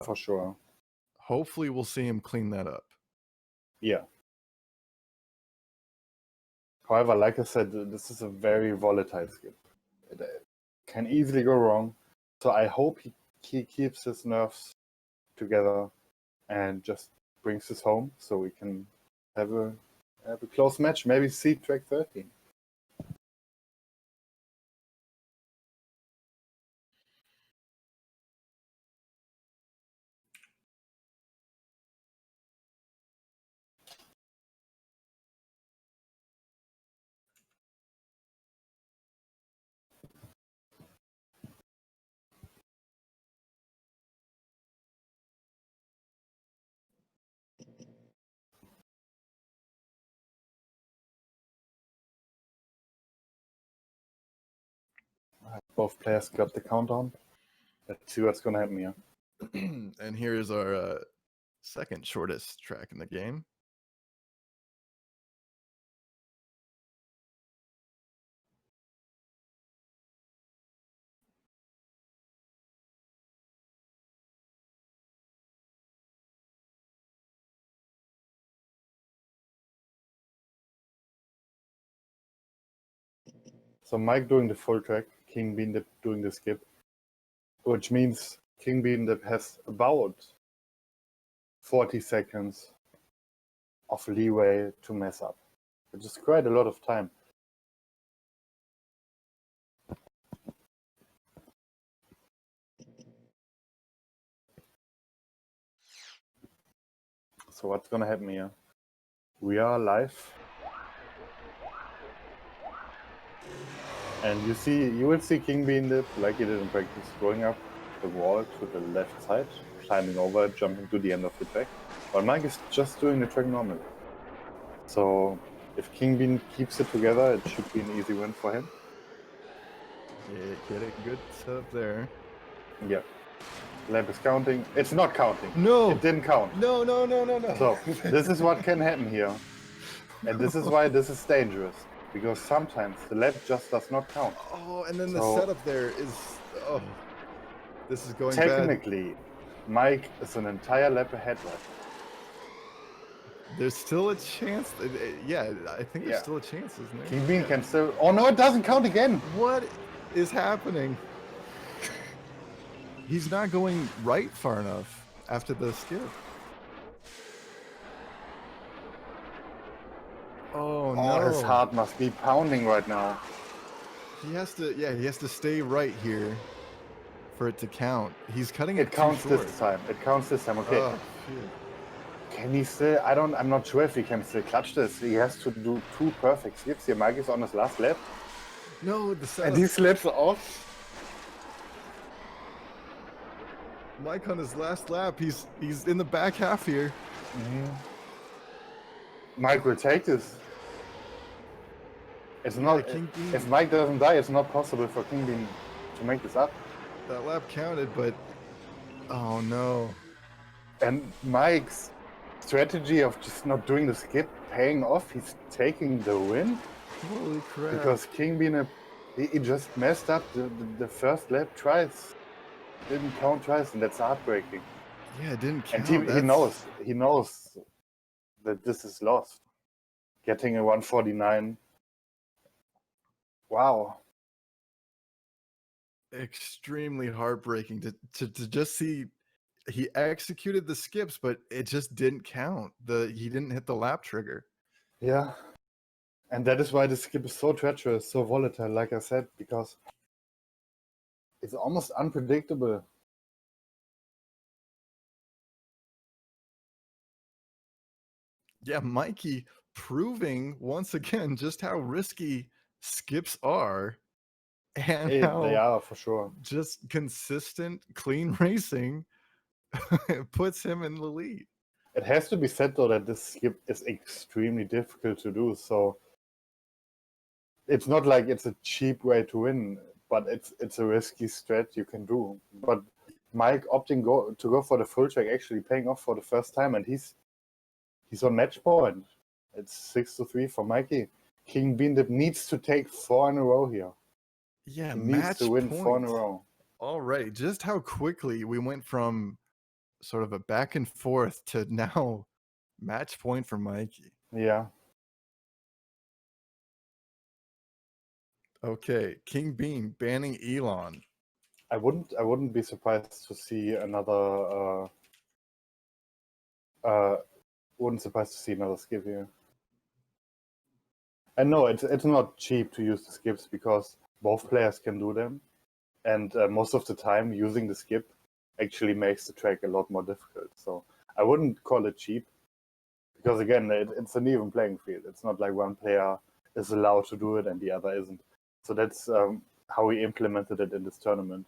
for sure. Hopefully we'll see him clean that up. Yeah. However, like I said, this is a very volatile skip. It can easily go wrong. So I hope he keeps his nerves together and just brings us home so we can have a close match. Maybe see track 13. Both players got the countdown. Let's see what's going to happen here. And here's our second shortest track in the game. So Mike doing the full track, Kingbeandip doing the skip, which means Kingbeandip has about 40 seconds of leeway to mess up, which is quite a lot of time. So what's gonna happen here? We are live. And you will see Kingbeandip, like he did in practice, going up the wall to the left side, climbing over, jumping to the end of the track. But Mike is just doing the track normally. So if Kingbean keeps it together, it should be an easy win for him. Yeah, get a good setup there. Yeah. Lap is counting. It's not counting. No! It didn't count. No. So this is what can happen here. And this is why this is dangerous. Because sometimes the lap just does not count. Oh, and then the setup there is... Oh, this is going technically, Mike is an entire lap ahead right now. There's still a chance. Yeah, I think there's still a chance, isn't there? Kingbean can still... Oh no, it doesn't count again! What is happening? He's not going right far enough after the skip. Oh no. Oh, his heart must be pounding right now. He has to stay right here for it to count. He's cutting it. It counts this time. It counts this time. Okay. Oh, shit. Can he still? I'm not sure if he can still clutch this. He has to do 2 perfect skips here. Mike is on his last lap. No, the setup. And he slips off. Mike on his last lap. He's in the back half here. Mike will take this. It's not. If Mike doesn't die, it's not possible for Kingbean to make this up. That lap counted, but oh no. And Mike's strategy of just not doing the skip paying off. He's taking the win. Holy crap! Because Kingbean, he just messed up the first lap twice. Didn't count twice, and that's heartbreaking. Yeah, it didn't count. And he knows that this is lost. Getting a 149. Wow. Extremely heartbreaking to just see. He executed the skips, but it just didn't count. He didn't hit the lap trigger. Yeah. And that is why the skip is so treacherous, so volatile, like I said, because it's almost unpredictable. Yeah, Mikey proving once again just how risky skips are and how they are for sure. Just consistent, clean racing puts him in the lead. It has to be said though that this skip is extremely difficult to do, so it's not like it's a cheap way to win, but it's a risky strat you can do. But Mike opting to go for the full track actually paying off for the first time, and he's on match point. It's 6-3 for Mikey. Kingbeandip needs to take 4 in a row here. Yeah, he needs to win point. 4 in a row. Already, just how quickly we went from sort of a back and forth to now match point for Mikey. Yeah. Okay, King Bean banning Elon. I wouldn't be surprised to see another wouldn't surprised to see another skip here. And no, it's not cheap to use the skips because both players can do them, and most of the time using the skip actually makes the track a lot more difficult. So I wouldn't call it cheap because again, it's an even playing field. It's not like one player is allowed to do it and the other isn't. So that's how we implemented it in this tournament.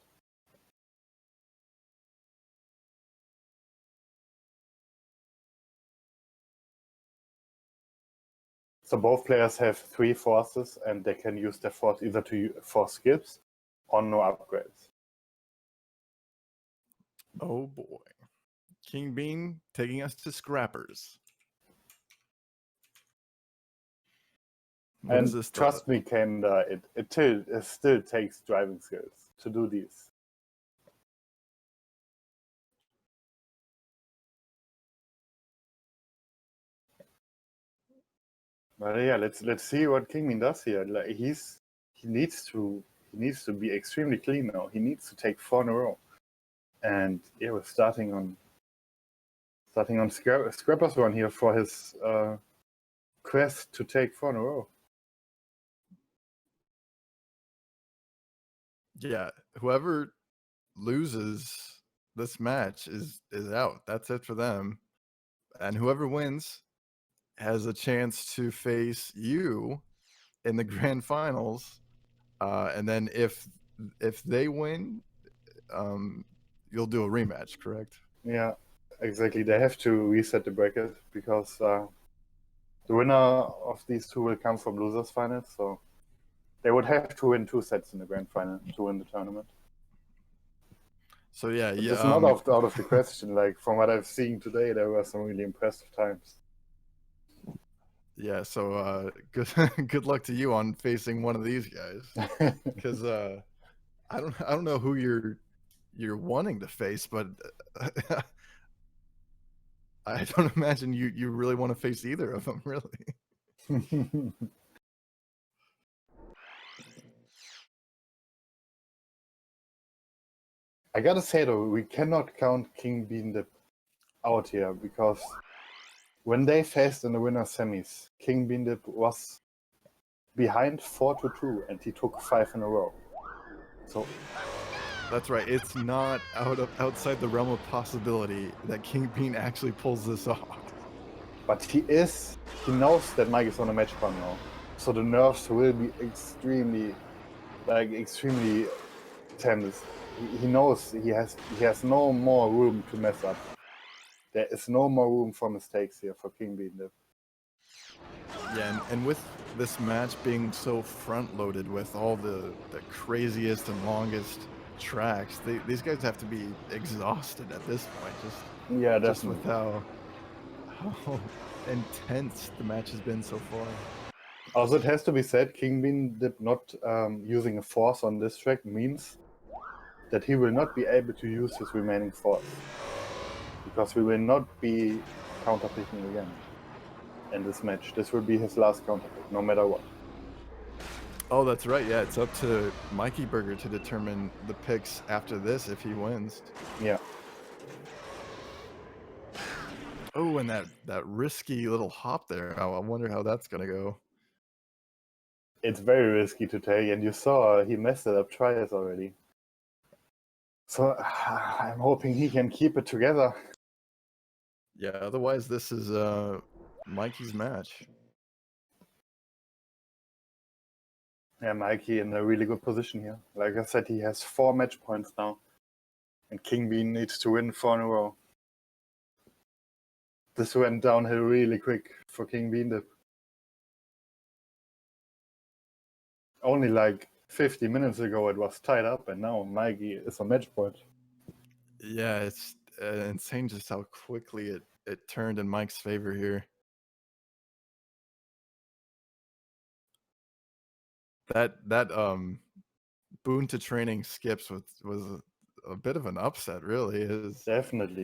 So both players have 3 forces, and they can use their force either for skips or no upgrades. Oh boy. King Bean taking us to scrappers. What And is this? trust me, Kenda, it still takes driving skills to do these. But yeah, let's see what Kingbean does here. Like he needs to be extremely clean now. He needs to take 4 in a row. And yeah, we're starting on Scrapper's run here for his quest to take 4 in a row. Yeah, whoever loses this match is out. That's it for them. And whoever wins has a chance to face you in the grand finals. And then if they win, you'll do a rematch, correct? Yeah, exactly. They have to reset the bracket because the winner of these two will come from losers finals. So they would have to win 2 sets in the grand final to win the tournament. So yeah, It's not out of the question. Like from what I've seen today, there were some really impressive times. Yeah, so good luck to you on facing one of these guys, because I don't know who you're wanting to face, but I don't imagine you really want to face either of them, really. I gotta say though, we cannot count Kingbeandip out here because when they faced in the winner semis, Kingbeandip was behind 4-2, and he took 5 in a row. So That's right. It's not outside the realm of possibility that King Bean actually pulls this off. but he knows that Mike is on a match run now. So the nerves will be extremely tense. He knows he has no more room to mess up. There is no more room for mistakes here for Kingbeandip. Yeah, and with this match being so front loaded with all the craziest and longest tracks, these guys have to be exhausted at this point. Yeah, Just definitely. with how intense the match has been so far. Also, it has to be said, Kingbeandip not using a force on this track means that he will not be able to use his remaining force. Because we will not be counterpicking again in this match. This will be his last counterpick, no matter what. Oh, that's right. Yeah, it's up to Mikey Burger to determine the picks after this if he wins. Yeah. Oh, and that risky little hop there. I wonder how that's gonna go. It's very risky to take, and you saw he messed it up twice already. So I'm hoping he can keep it together. Yeah, otherwise this is Mikey's match. Yeah, Mikey in a really good position here. Like I said, he has 4 match points now. And Kingbean needs to win 4 in a row. This went downhill really quick for Kingbeandip. Only like 50 minutes ago it was tied up, and now Mikey is on match point. Yeah, it's insane just how quickly it turned in Mike's favor here. That boon to training skips was a bit of an upset, really. Definitely,